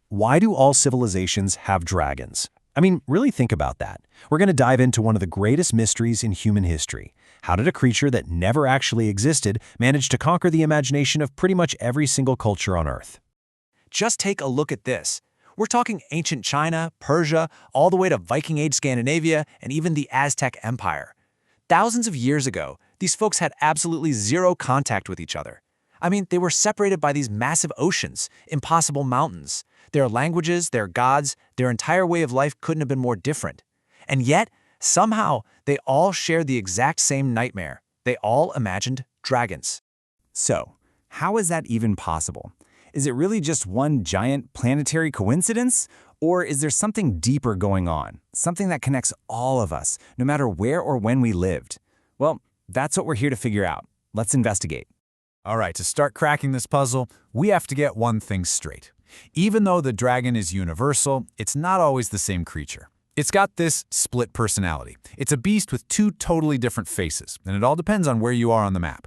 Why do all civilizations have dragons? I mean, really think about that. We're going to dive into one of the greatest mysteries in human history. How did a creature that never actually existed manage to conquer the imagination of pretty much every single culture on Earth? Just take a look at this. We're talking ancient China, Persia, all the way to Viking Age Scandinavia, and even the Aztec Empire. Thousands of years ago, these folks had absolutely zero contact with each other. I mean, they were separated by these massive oceans, impossible mountains. Their languages, their gods, their entire way of life couldn't have been more different. And yet, somehow, they all shared the exact same nightmare. They all imagined dragons. So, how is that even possible? Is it really just one giant planetary coincidence? Or is there something deeper going on? Something that connects all of us, no matter where or when we lived? Well, that's what we're here to figure out. Let's investigate. All right, to start cracking this puzzle, we have to get one thing straight. Even though the dragon is universal, it's not always the same creature. It's got this split personality. It's a beast with two totally different faces, and it all depends on where you are on the map.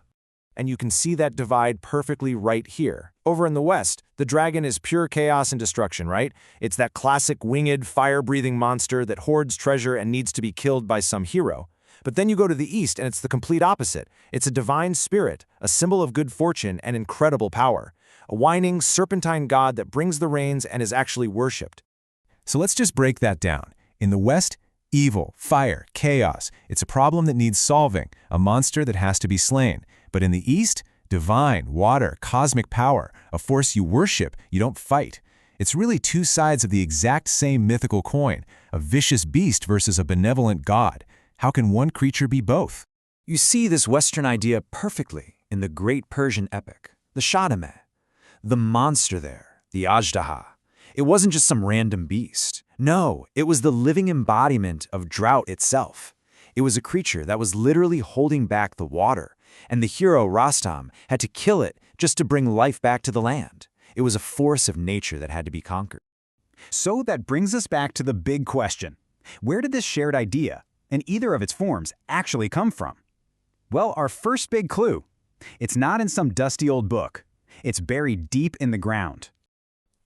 And you can see that divide perfectly right here. Over in the West, the dragon is pure chaos and destruction, right? It's that classic winged, fire-breathing monster that hoards treasure and needs to be killed by some hero. But then you go to the East and it's the complete opposite. It's a divine spirit, a symbol of good fortune and incredible power. A whining, serpentine god that brings the rains and is actually worshipped. So let's just break that down. In the West, evil, fire, chaos. It's a problem that needs solving, a monster that has to be slain. But in the East, divine, water, cosmic power, a force you worship, you don't fight. It's really two sides of the exact same mythical coin, a vicious beast versus a benevolent god. How can one creature be both? You see this Western idea perfectly in the great Persian epic, the Shahnameh. The monster there, the Ajdaha. It wasn't just some random beast. No, it was the living embodiment of drought itself. It was a creature that was literally holding back the water, and the hero Rostam had to kill it just to bring life back to the land. It was a force of nature that had to be conquered. So that brings us back to the big question. Where did this shared idea, and either of its forms, actually come from? Well, our first big clue. It's not in some dusty old book. It's buried deep in the ground.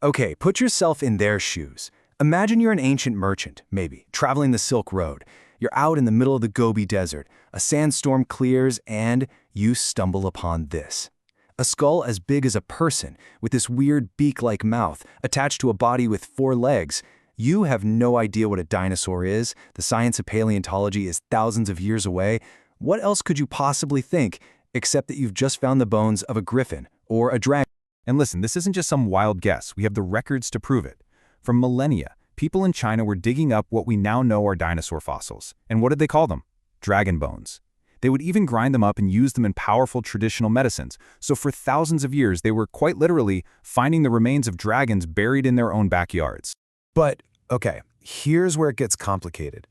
Okay, put yourself in their shoes. Imagine you're an ancient merchant, maybe, traveling the Silk Road. You're out in the middle of the Gobi Desert. A sandstorm clears and you stumble upon this. A skull as big as a person, with this weird beak-like mouth, attached to a body with 4 legs. You have no idea what a dinosaur is. The science of paleontology is thousands of years away. What else could you possibly think, except that you've just found the bones of a griffin or a dragon? And listen, this isn't just some wild guess. We have the records to prove it. For millennia, people in China were digging up what we now know are dinosaur fossils. And what did they call them? Dragon bones. They would even grind them up and use them in powerful traditional medicines. So for thousands of years, they were quite literally finding the remains of dragons buried in their own backyards. But, okay, here's where it gets complicated.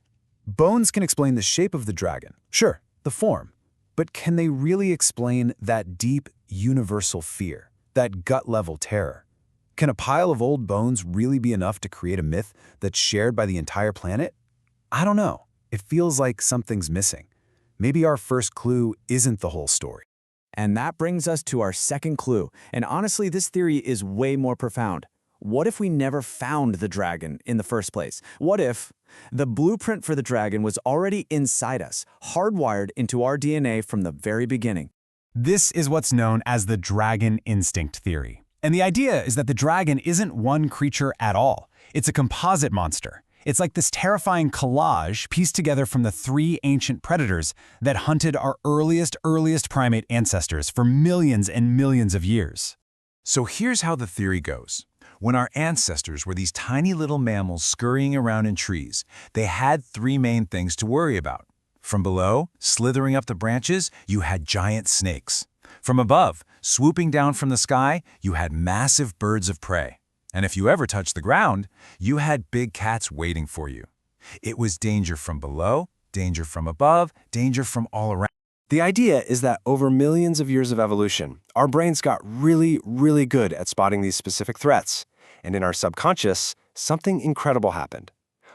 Bones can explain the shape of the dragon. Sure, the form. But can they really explain that deep, universal fear, that gut-level terror? Can a pile of old bones really be enough to create a myth that's shared by the entire planet? I don't know. It feels like something's missing. Maybe our first clue isn't the whole story. And that brings us to our second clue. And honestly, this theory is way more profound. What if we never found the dragon in the first place? What if the blueprint for the dragon was already inside us, hardwired into our DNA from the very beginning? This is what's known as the dragon instinct theory. And the idea is that the dragon isn't one creature at all. It's a composite monster. It's like this terrifying collage pieced together from the 3 ancient predators that hunted our earliest primate ancestors for millions and millions of years. So here's how the theory goes. When our ancestors were these tiny little mammals scurrying around in trees, they had 3 main things to worry about. From below, slithering up the branches, you had giant snakes. From above, swooping down from the sky, you had massive birds of prey. And if you ever touched the ground, you had big cats waiting for you. It was danger from below, danger from above, danger from all around. The idea is that over millions of years of evolution, our brains got really, really good at spotting these specific threats. And in our subconscious, something incredible happened.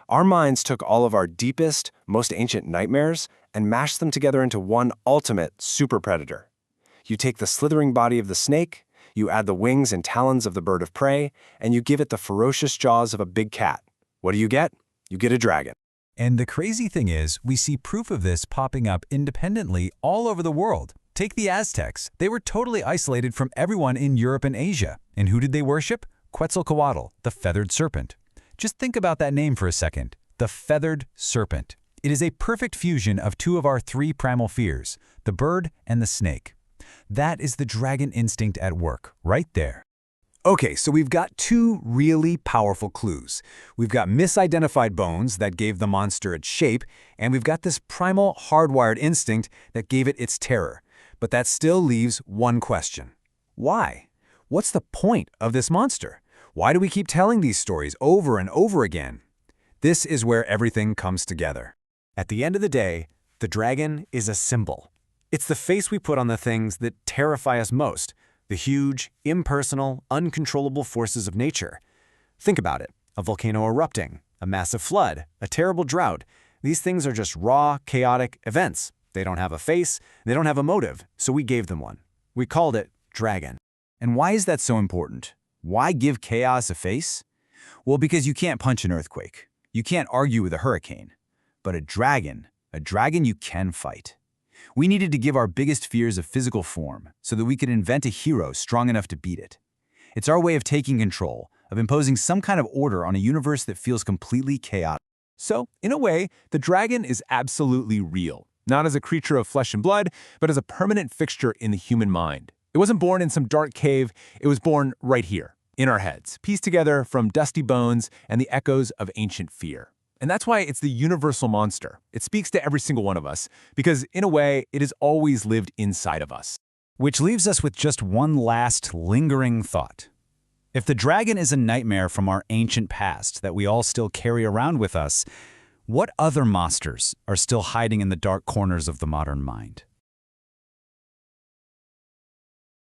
Our minds took all of our deepest, most ancient nightmares and mashed them together into one ultimate super predator. You take the slithering body of the snake, You add the wings and talons of the bird of prey, and you give it the ferocious jaws of a big cat. What do you get? You get a dragon. And the crazy thing is, we see proof of this popping up independently all over the world. Take the Aztecs. They were totally isolated from everyone in Europe and Asia. And who did they worship? Quetzalcoatl, the Feathered Serpent. Just think about that name for a second. The Feathered Serpent. It is a perfect fusion of two of our three primal fears, the bird and the snake. That is the dragon instinct at work, right there. Okay, so we've got two really powerful clues. We've got misidentified bones that gave the monster its shape, and we've got this primal, hardwired instinct that gave it its terror. But that still leaves one question. Why? What's the point of this monster? Why do we keep telling these stories over and over again? This is where everything comes together. At the end of the day, the dragon is a symbol. It's the face we put on the things that terrify us most, the huge, impersonal, uncontrollable forces of nature. Think about it. A volcano erupting, a massive flood, a terrible drought. These things are just raw, chaotic events. They don't have a face, they don't have a motive, so we gave them one. We called it dragon. And why is that so important? Why give chaos a face? Well, because you can't punch an earthquake. You can't argue with a hurricane. But a dragon you can fight. We needed to give our biggest fears a physical form so that we could invent a hero strong enough to beat it. It's our way of taking control, of imposing some kind of order on a universe that feels completely chaotic. So, in a way, the dragon is absolutely real. Not as a creature of flesh and blood, but as a permanent fixture in the human mind. It wasn't born in some dark cave, it was born right here, in our heads, pieced together from dusty bones and the echoes of ancient fear. And that's why it's the universal monster. It speaks to every single one of us, because in a way, it has always lived inside of us. Which leaves us with just one last lingering thought. If the dragon is a nightmare from our ancient past that we all still carry around with us, what other monsters are still hiding in the dark corners of the modern mind?